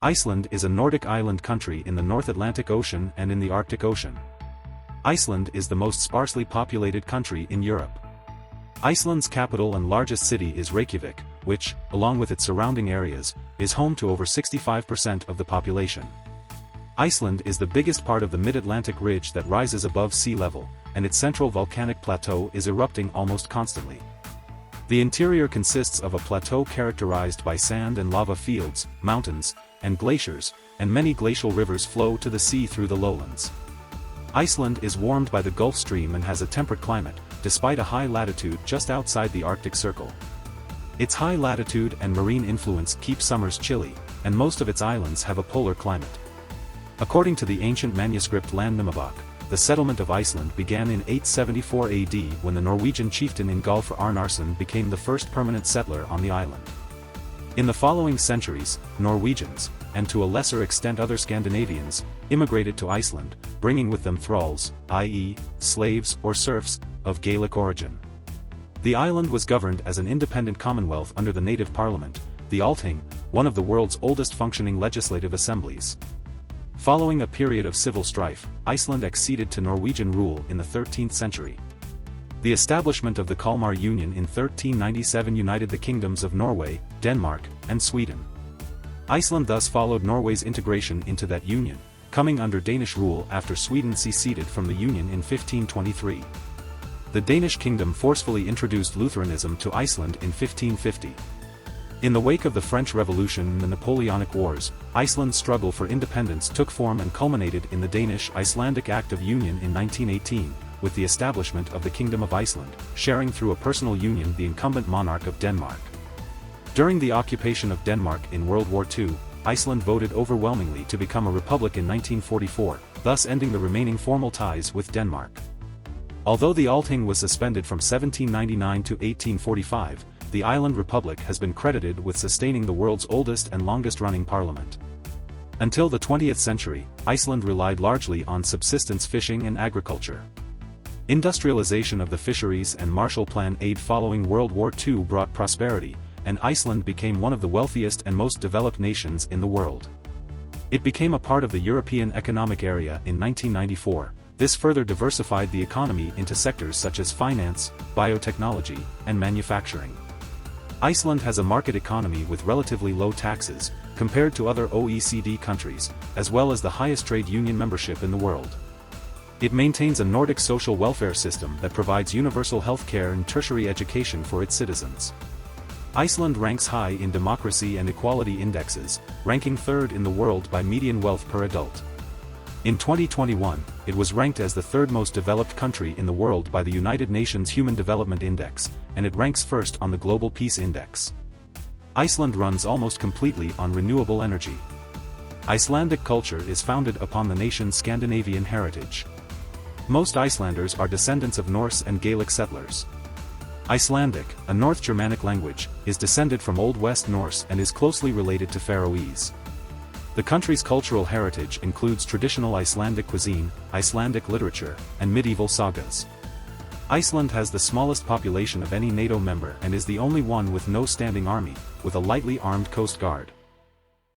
Iceland is a Nordic island country in the North Atlantic Ocean and in the Arctic Ocean. Iceland is the most sparsely populated country in Europe. Iceland's capital and largest city is Reykjavik, which, along with its surrounding areas, is home to over 65% of the population. Iceland is the biggest part of the mid-Atlantic ridge that rises above sea level, and its central volcanic plateau is erupting almost constantly. The interior consists of a plateau characterized by sand and lava fields, mountains, and glaciers, and many glacial rivers flow to the sea through the lowlands. Iceland is warmed by the Gulf Stream and has a temperate climate, despite a high latitude just outside the Arctic Circle. Its high latitude and marine influence keep summers chilly, and most of its islands have a polar climate. According to the ancient manuscript Landnámabók, the settlement of Iceland began in 874 AD when the Norwegian chieftain Ingolfr Arnarsson became the first permanent settler on the island. In the following centuries, Norwegians, and to a lesser extent other Scandinavians, immigrated to Iceland, bringing with them thralls, i.e., slaves or serfs, of Gaelic origin. The island was governed as an independent commonwealth under the native parliament, the Althing, one of the world's oldest functioning legislative assemblies. Following a period of civil strife, Iceland acceded to Norwegian rule in the 13th century. The establishment of the Kalmar Union in 1397 united the kingdoms of Norway, Denmark, and Sweden. Iceland thus followed Norway's integration into that union, coming under Danish rule after Sweden seceded from the union in 1523. The Danish kingdom forcefully introduced Lutheranism to Iceland in 1550. In the wake of the French Revolution and the Napoleonic Wars, Iceland's struggle for independence took form and culminated in the Danish-Icelandic Act of Union in 1918, with the establishment of the Kingdom of Iceland, sharing through a personal union the incumbent monarch of Denmark. During the occupation of Denmark in World War II, Iceland voted overwhelmingly to become a republic in 1944, thus ending the remaining formal ties with Denmark. Although the Althing was suspended from 1799 to 1845, the island republic has been credited with sustaining the world's oldest and longest-running parliament. Until the 20th century, Iceland relied largely on subsistence fishing and agriculture. Industrialization of the fisheries and Marshall Plan aid following World War II brought prosperity, and Iceland became one of the wealthiest and most developed nations in the world. It became a part of the European Economic Area in 1994. This further diversified the economy into sectors such as finance, biotechnology, and manufacturing. Iceland has a market economy with relatively low taxes, compared to other OECD countries, as well as the highest trade union membership in the world. It maintains a Nordic social welfare system that provides universal health care and tertiary education for its citizens. Iceland ranks high in democracy and equality indexes, ranking third in the world by median wealth per adult. In 2021, it was ranked as the third most developed country in the world by the United Nations Human Development Index, and it ranks first on the Global Peace Index. Iceland runs almost completely on renewable energy. Icelandic culture is founded upon the nation's Scandinavian heritage. Most Icelanders are descendants of Norse and Gaelic settlers. Icelandic, a North Germanic language, is descended from Old West Norse and is closely related to Faroese. The country's cultural heritage includes traditional Icelandic cuisine, Icelandic literature, and medieval sagas. Iceland has the smallest population of any NATO member and is the only one with no standing army, with a lightly armed coast guard.